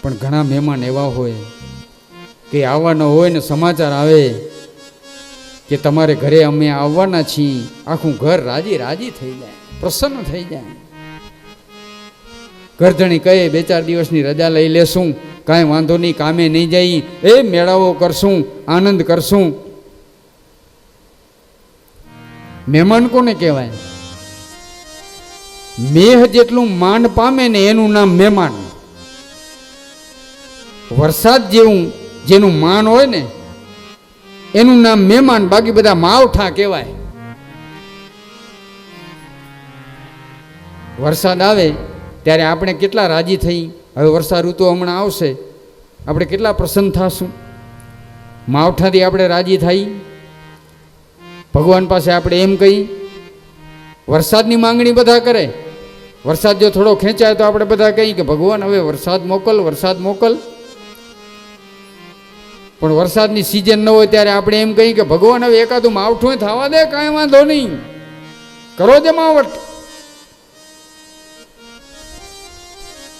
પણ ઘણા મહેમાન એવા હોય કે આવવાના હોય ને સમાચાર આવે કે તમારે ઘરે અમે આવવાના છીએ, આખું ઘર રાજી રાજી થઈ જાય, પ્રસન્ન થઈ જાય. ઘરધણી કહે 2-4 દિવસની રજા લઈ લેશું, કાંઈ વાંધો નહીં, કામે નહીં જઈ, એ મેળાવો કરશું, આનંદ કરશું. મહેમાન કોને કહેવાય? મેહ જેટલું માંડ પામે ને એનું નામ મહેમાન. વરસાદ જેવું જેનું માન હોય ને એનું નામ મહેમાન, બાકી બધા માવઠા કહેવાય. વરસાદ આવે ત્યારે આપણે કેટલા રાજી થઈ, હવે વર્ષા ઋતુ હમણાં આવશે, આપણે કેટલા પ્રસન્ન થશું. માવઠાથી આપણે રાજી થઈ. ભગવાન પાસે આપણે એમ કહી, વરસાદની માંગણી બધા કરે. વરસાદ જો થોડો ખેંચાય તો આપણે બધા કહીએ કે ભગવાન હવે વરસાદ મોકલ, વરસાદ મોકલ. પણ વરસાદની સિઝન ન હોય ત્યારે આપણે એમ કહીએ કે ભગવાન હવે એકાદું માવઠું થવા દે, કાંઈ વાંધો નહીં, કરો જે માવઠ.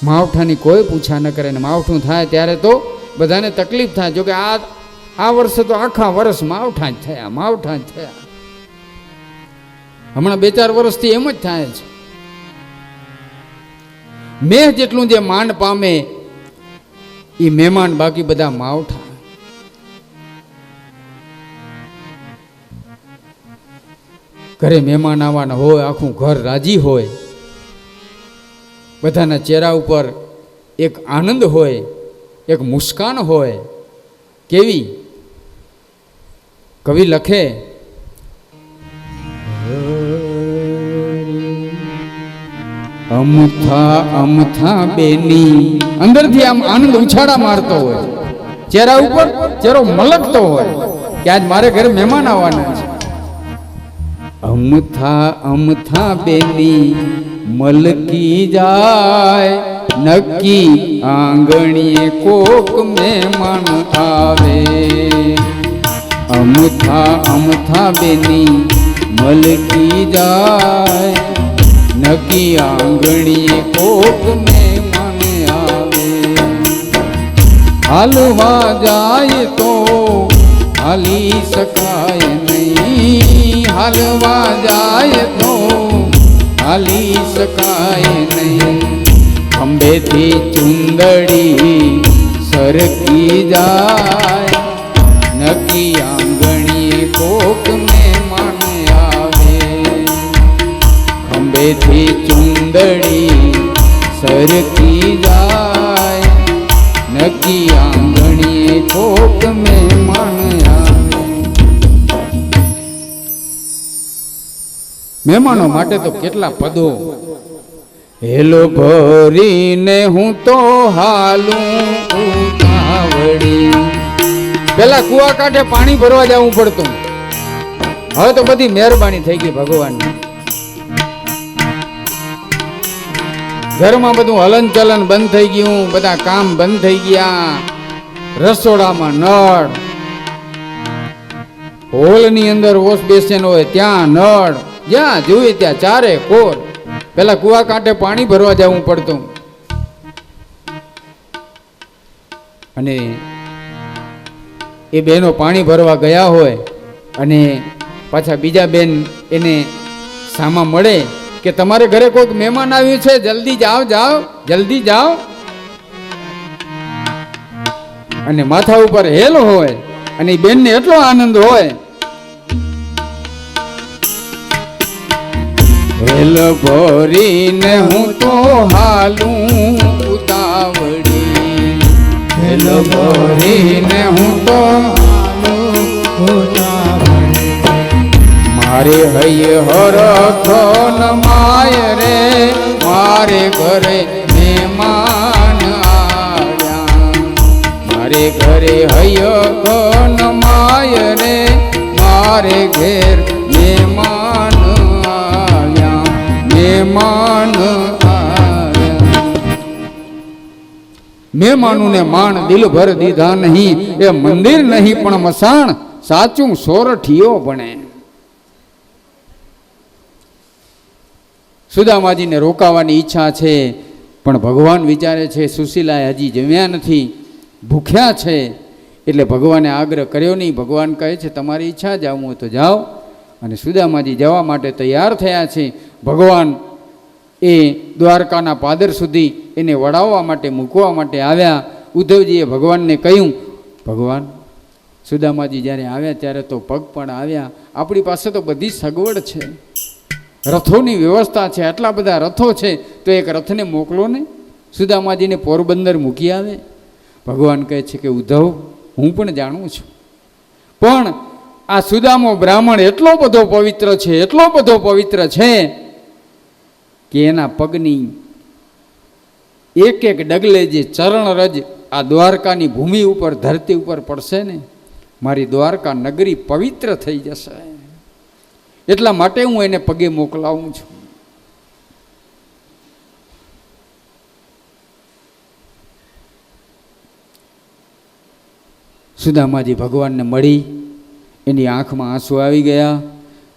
માવઠાની કોઈ પૂછા ન કરે ને માવઠું થાય ત્યારે તો બધાને તકલીફ થાય. જોકે આ વર્ષે તો આખા વર્ષ માવઠા જ થયા, માવઠા જ થયા. હમણાં 2-4 વર્ષથી એમ જ થાય છે. મેહ જેટલું જે માંડ પામે એ મહેમાન, બાકી બધા માવઠા. ઘરે મહેમાન આવવાના હોય, આખું ઘર રાજી હોય, બધાના ચહેરા ઉપર એક આનંદ હોય, એક મુસ્કાન હોય. કેવી કવિ લખે, અમથા અમથા બેની, અંદરથી આમ આનંદ ઉછાળા મારતો હોય, ચહેરા ઉપર ચહેરો મલકતો હોય કે આજ મારે ઘરે મહેમાન આવવાના છે. અમથા અમથા બેની મલકી જાય, નક્કી આંગણીએ કોક મહેમાન આવે. અમથા અમથા બેની મલકી જાય, નક્કી આંગણીએ કોક મહેમાન આવે. હાલવા જાય તો હાલી શકાય નહીં, હાલવા જાય તો હાલી શકાય નહીં. ખંભેથી ચુંદડી સરકી જાય, નક્કી આંગણીએ કોક મહેમાન આવે. ખંભેથી ચુંદડી સરકી જાય, નક્કી આંગણીએ કોક મહેમાન આવે. મહેમાનો માટે તો કેટલા પદો. હેલો ભરીને હું તો હાલું ઉતાવળી. પેલા કુવા કાંઠે પાણી ભરવા જવું પડતું, હવે તો બધી મહેરબાની થઈ ગઈ ભગવાનની. ઘરમાં બધું હલન ચલન બંધ થઈ ગયું, બધા કામ બંધ થઈ ગયા. રસોડામાં નળ, હોલની અંદર વોશ બેસિન હોય ત્યાં નળ, જ્યાં જોઈએ ત્યાં ચારે કોર. પેલા કુવા કાંઠે પાણી ભરવા જવું પડતું. અને એ બહેનો પાણી ભરવા ગયા હોય અને પાછા બીજા બેન એને સામા મળે કે તમારે ઘરે કોઈક મહેમાન આવ્યું છે, જલ્દી જાઓ, જાઓ, જલ્દી જાઓ. અને માથા ઉપર હેલ હોય અને એ બેનને એટલો આનંદ હોય, હેલ ભરીને હું તો હાલું ઉતાવળી. હેલ ભરીને હું તો હાલું ઉતાવળી. મારે હૈયે હરખો ન માય રે, મારે ઘરે મહેમાન આવ્યા. મારે ઘરે હૈયે ન માય રે, મારે ઘેર મહેમાન આવ્યા, મહેમાન આવ્યા. મહેમાનોને માણ દિલ ભર દીધા નહીં, એ મંદિર નહીં પણ મસાણ, સાચું સોરઠિયો બને. સુદામાજીને રોકાવાની ઈચ્છા છે પણ ભગવાન વિચારે છે સુશીલાએ હજી જમ્યા નથી, ભૂખ્યા છે, એટલે ભગવાને આગ્રહ કર્યો નહીં. ભગવાન કહે છે તમારી ઈચ્છા, જાવું હોય તો જાઓ. અને સુદામાજી જવા માટે તૈયાર થયા છે. ભગવાન એ દ્વારકાના પાદર સુધી એને વડાવવા માટે, મૂકવા માટે આવ્યા. ઉદ્ધવજીએ ભગવાનને કહ્યું, ભગવાન સુદામાજી જ્યારે આવ્યા ત્યારે તો પગ પણ આવ્યા, આપણી પાસે તો બધી સગવડ છે, રથોની વ્યવસ્થા છે, આટલા બધા રથો છે, તો એક રથને મોકલો ને, સુદામાજીને પોરબંદર મૂકી આવે. ભગવાન કહે છે કે ઉદ્ધવ, હું પણ જાણું છું, પણ આ સુદામો બ્રાહ્મણ એટલો બધો પવિત્ર છે, એટલો બધો પવિત્ર છે કે એના પગની એક એક ડગલે જે ચરણરજ આ દ્વારકાની ભૂમિ ઉપર, ધરતી ઉપર પડશે ને, મારી દ્વારકા નગરી પવિત્ર થઈ જશે. એટલા માટે હું એને પગે મોકલાવું છું. સુદામાજી ભગવાનને મળી, એની આંખમાં આંસુ આવી ગયા.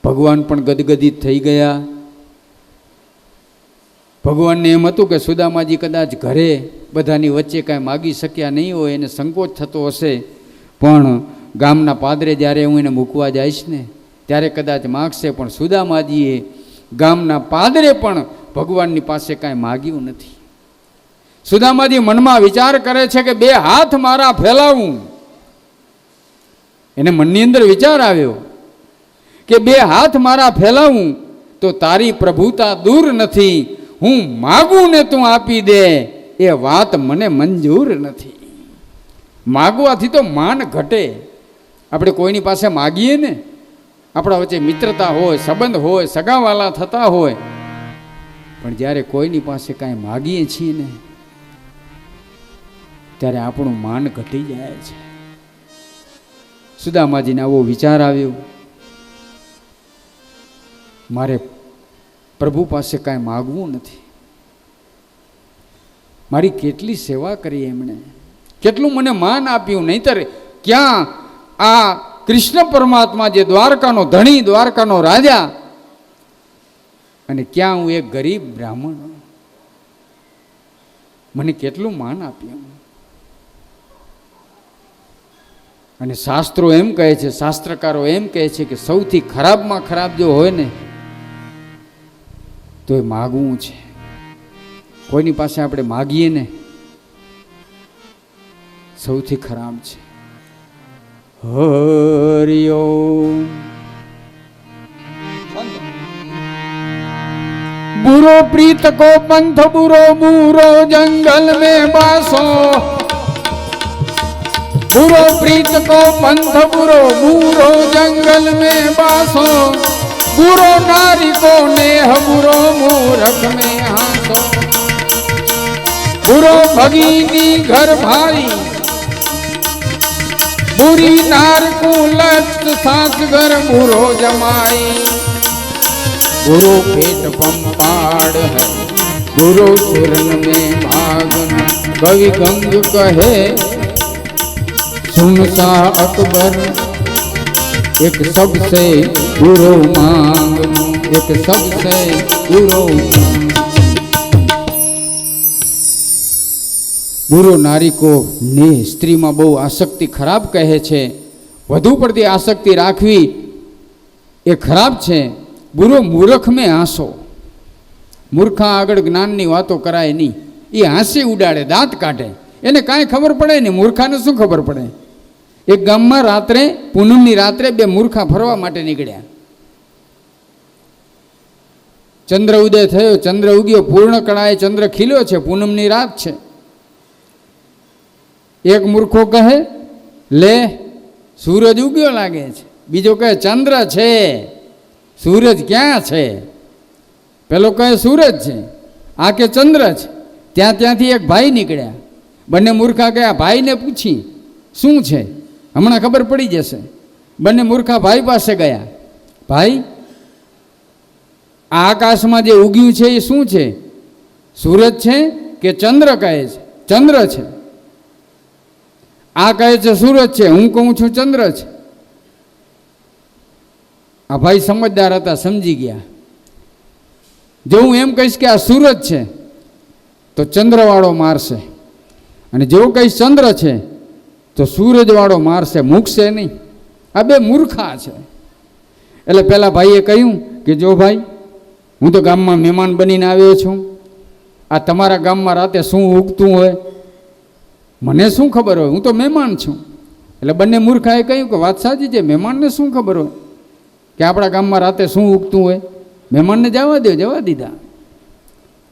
ભગવાન પણ ગદગદિત થઈ ગયા. ભગવાનને એમ હતું કે સુદામાજી કદાચ ઘરે બધાની વચ્ચે કાંઈ માગી શક્યા નહીં હોય, એને સંકોચ થતો હશે, પણ ગામના પાદરે જ્યારે હું એને મૂકવા જઈશ ને ત્યારે કદાચ માગશે. પણ સુદામાજીએ ગામના પાદરે પણ ભગવાનની પાસે કાંઈ માગ્યું નથી. સુદામાજી મનમાં વિચાર કરે છે કે બે હાથ મારા ફેલાવું. એને મનની અંદર વિચાર આવ્યો કે બે હાથ મારા ફેલાવું તો તારી પ્રભુતા દૂર નથી, હું માગું ને તું આપી દે એ વાત મને મંજૂર નથી. માગવાથી તો માન ઘટે. આપણે કોઈની પાસે માગીએ ને, આપણા વચ્ચે મિત્રતા હોય, સંબંધ હોય, સગાવાલા થતા હોય, પણ જ્યારે કોઈની પાસે કાંઈ માગીએ છીએ ને ત્યારે આપણું માન ઘટી જાય છે. સુદામાજીને આવો વિચાર આવ્યો, મારે પ્રભુ પાસે કાંઈ માગવું નથી. મારી કેટલી સેવા કરી એમણે, કેટલું મને માન આપ્યું, નહીંતર ક્યાં આ કૃષ્ણ પરમાત્મા જે દ્વારકાનો ધણી, દ્વારકાનો રાજા, અને ક્યાં હું એક ગરીબ બ્રાહ્મણ, મને કેટલું માન આપ્યું. અને શાસ્ત્રો એમ કહે છે, શાસ્ત્રકારો એમ કહે છે કે સૌથી ખરાબમાં ખરાબ જો હોય ને તો એ માગવું છે. કોઈની પાસે આપણે માગીએ ને સૌથી ખરાબ છે. હરિ ઓમ. बुरो प्रीत को पंथ बुरो बुरो जंगल में बासो, बुरो प्रीत को पंथ बुरो बुरो जंगल में बासो, बुरो नारी को नेह बुरो मूरख में हासो, बुरो भगीनी घर भारी बुरी नार को लत सास घर बुरो जमाई, बुरो पेट पंपाड़ है बुरो चरण में भागन, कवि गंग कहे सुन सा अकबर एक सबसे बुरो मांगनो, एक सबसे बुरो बुरो नारी को ने स्त्री में बहु आसक्ति खराब कहे छे, વધુ પડતી આસક્તિ રાખવી એ ખરાબ છે. બુરો મૂર્ખ મેં હાંસો, મૂર્ખા આગળ જ્ઞાનની વાતો કરાય નહીં, એ હાંસી ઉડાડે, દાંત કાઢે, એને કાંઈ ખબર પડે નહીં. મૂર્ખાને શું ખબર પડે? એક ગામમાં રાત્રે, પૂનમની રાત્રે બે મૂર્ખા ફરવા માટે નીકળ્યા. ચંદ્ર ઉદય થયો, ચંદ્ર ઉગ્યો, પૂર્ણ કળાએ ચંદ્ર ખીલ્યો છે, પૂનમની રાત છે. એક મૂર્ખો કહે લે સૂરજ ઉગ્યો લાગે છે, બીજો કહે ચંદ્ર છે, સૂરજ ક્યાં છે? પેલો કહે સૂરજ છે, આ કે ચંદ્ર છે. ત્યાંથી એક ભાઈ નીકળ્યા. બંને મૂર્ખા ગયા, ભાઈને પૂછી શું છે, હમણાં ખબર પડી જશે. બંને મૂર્ખા ભાઈ પાસે ગયા. ભાઈ, આ આકાશમાં જે ઉગ્યું છે એ શું છે? સૂરજ છે કે ચંદ્ર? કહે છે ચંદ્ર છે. આ કહે છે સૂરજ છે, હું કહું છું ચંદ્ર છે. આ ભાઈ સમજદાર હતા, સમજી ગયા. જો હું એમ કહીશ કે આ સૂરજ છે તો ચંદ્રવાળો મારશે, અને જેવો કંઈ ચંદ્ર છે તો સૂરજવાળો મારશે, મૂકશે નહીં. આ બે મૂર્ખા છે. એટલે પેલા ભાઈએ કહ્યું કે જો ભાઈ, હું તો ગામમાં મહેમાન બનીને આવ્યો છું, આ તમારા ગામમાં રાતે શું ઉગતું હોય મને શું ખબર હોય, હું તો મહેમાન છું. એટલે બંને મૂર્ખાએ કહ્યું કે વાત સાચી છે, મહેમાનને શું ખબર હોય કે આપણા ગામમાં રાતે શું ઉગતું હોય, મહેમાનને જવા દો. જવા દીધા.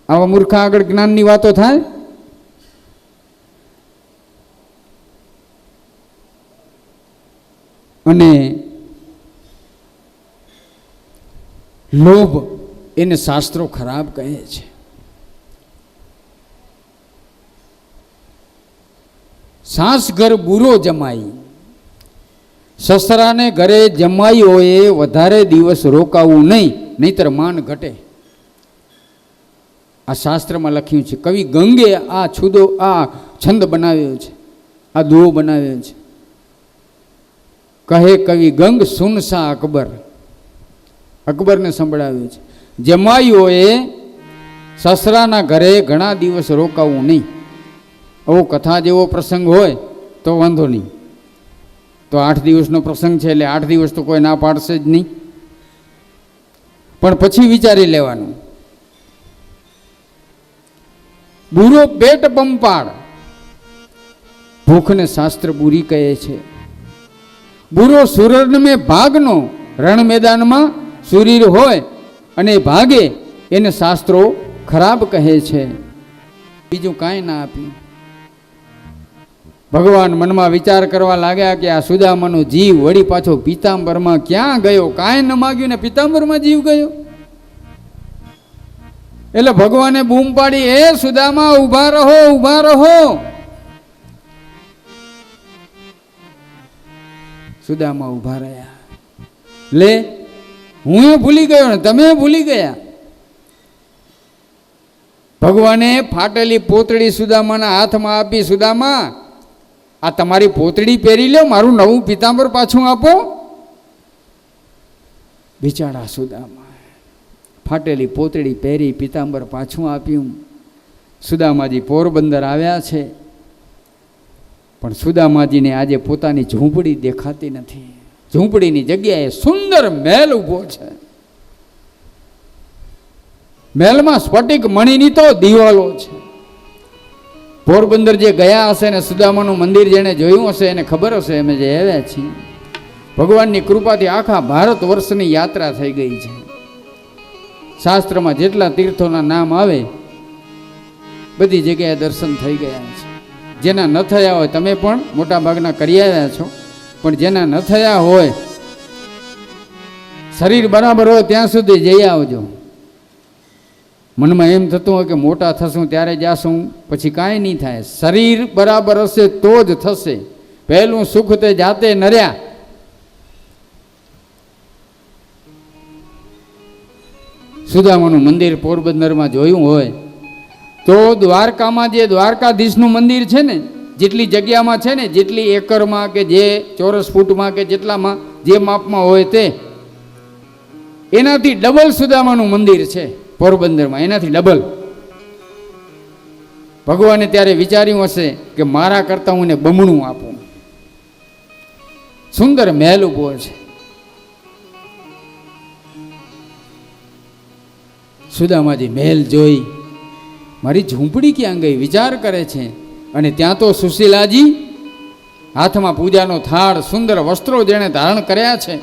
આવા મૂર્ખા આગળ જ્ઞાનની વાતો થાય? અને લોભ એને શાસ્ત્રો ખરાબ કહે છે. સાસ ઘર બુરો જમાઈ, સસરાને ઘરે જમાઈઓએ વધારે દિવસ રોકાવું નહીં, નહીતર માન ઘટે. આ શાસ્ત્રમાં લખ્યું છે. કવિ ગંગે આ છંદ બનાવ્યો છે, આ દુહો બનાવ્યો છે. કહે કવિ ગંગ સુનસા અકબર, અકબરને સંભળાવ્યું છે. જમાઈઓએ સસરાના ઘરે ઘણા દિવસ રોકાવું નહીં. આવો કથા જેવો પ્રસંગ હોય તો વાંધો નહીં, તો 8 દિવસનો પ્રસંગ છે એટલે 8 દિવસ તો કોઈ ના પાડશે જ નહીં. પણ પછી વિચારી લેવાનું. બુરો પેટ પંપાળ, ભૂખને શાસ્ત્ર બુરી કહે છે. બુરો સુરનમે ભાગનો, રણ મેદાનમાં સુરીર હોય અને ભાગે એને શાસ્ત્રો ખરાબ કહે છે. બીજું કાંઈ ના આપ્યું. ભગવાન મનમાં વિચાર કરવા લાગ્યા કે આ સુદામાનો જીવ વળી પાછો પિતાંબરમાં ક્યાં ગયો? કાંઈ ન માગ્યું ને પિતાંબરમાં જીવ ગયો. એટલે ભગવાને બૂમ પાડી, એ સુદામા ઊભા રહો, ઊભા રહો. સુદામા ઊભા રહ્યા. લે, હું ભૂલી ગયો ને તમે ભૂલી ગયા. ભગવાને ફાટેલી પોતળી સુદામાના હાથમાં આપી. સુદામા, આ તમારી પોતળી પહેરી લો, મારું નવું પિતાંબર પાછું આપો. બિચારા સુદામા ફાટેલી પોતળી પહેરી, પિતાંબર પાછું આપ્યું. સુદામાજી પોરબંદર આવ્યા છે, પણ સુદામાજીને આજે પોતાની ઝૂંપડી દેખાતી નથી. ઝૂંપડીની જગ્યાએ સુંદર મહેલ ઊભો છે. મહેલમાં સ્ફટિક મણીની તો દિવાલો છે. પોરબંદર જે ગયા હશે ને સુદામાનું મંદિર જેને જોયું હશે એને ખબર હશે અમે જે આવ્યા છીએ. ભગવાનની કૃપાથી આખા ભારત વર્ષની યાત્રા થઈ ગઈ છે. શાસ્ત્રમાં જેટલા તીર્થોના નામ આવે બધી જગ્યાએ દર્શન થઈ ગયા છે. જેના ન થયા હોય તમે પણ મોટા ભાગના કરી આવ્યા છો, પણ જેના ન થયા હોય શરીર બરાબર હોય ત્યાં સુધી જઈ આવજો. મનમાં એમ થતું હોય કે મોટા થશું ત્યારે જાશું, પછી કાંઈ નહીં થાય. શરીર બરાબર હશે તો જ થશે. પહેલું સુખ તે જાતે નર્યા. સુદામાનું મંદિર પોરબંદરમાં જોયું હોય તો દ્વારકામાં જે દ્વારકાધીશનું મંદિર છે ને, જેટલી જગ્યામાં છે ને, જેટલી એકરમાં કે જે ચોરસ ફૂટમાં કે જેટલામાં જે માપમાં હોય તે, એનાથી ડબલ સુદામાનું મંદિર છે પોરબંદરમાં, એનાથી ડબલ. ભગવાને ત્યારે વિચાર્યું હશે કે મારા કરતાં હું એને બમણું આપું. સુંદર મહેલ ઊભો છે. સુદામાજી મહેલ જોઈ, મારી ઝૂંપડી ક્યાં ગઈ વિચાર કરે છે. અને ત્યાં તો સુશીલાજી હાથમાં પૂજાનો થાળ, સુંદર વસ્ત્રો જેણે ધારણ કર્યા છે,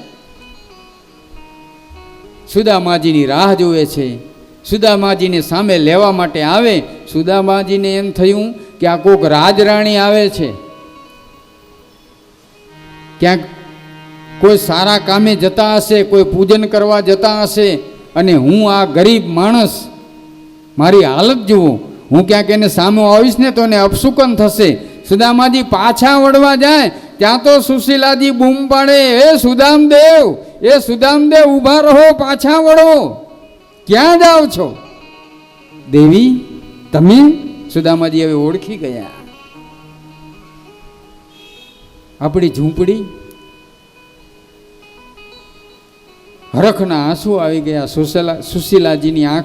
સુદામાજીની રાહ જોવે છે. સુદામાજીને સામે લેવા માટે આવે. સુદામાજીને એમ થયું કે આ કોક રાજરાણી આવે છે, ક્યાંક કોઈ સારા કામે જતા હશે, કોઈ પૂજન કરવા જતા હશે, અને હું આ ગરીબ માણસ, મારી હાલત જુઓ, હું ક્યાંક એને સામે આવીશ ને તો એને અપશુકન થશે. સુદામાજી પાછા વળવા જાય ત્યાં તો સુશીલાજી બૂમ પાડે, એ સુદામદેવ, એ સુદામદેવ ઊભા રહો, પાછા વળો, ક્યાં જાઓ છો? દેવી તમે? સુદામાજી હવે ઓળખી ગયા. આપણી ઝૂંપડી. હરખના આંસુ આવી ગયા સુશીલાજીની આંખ.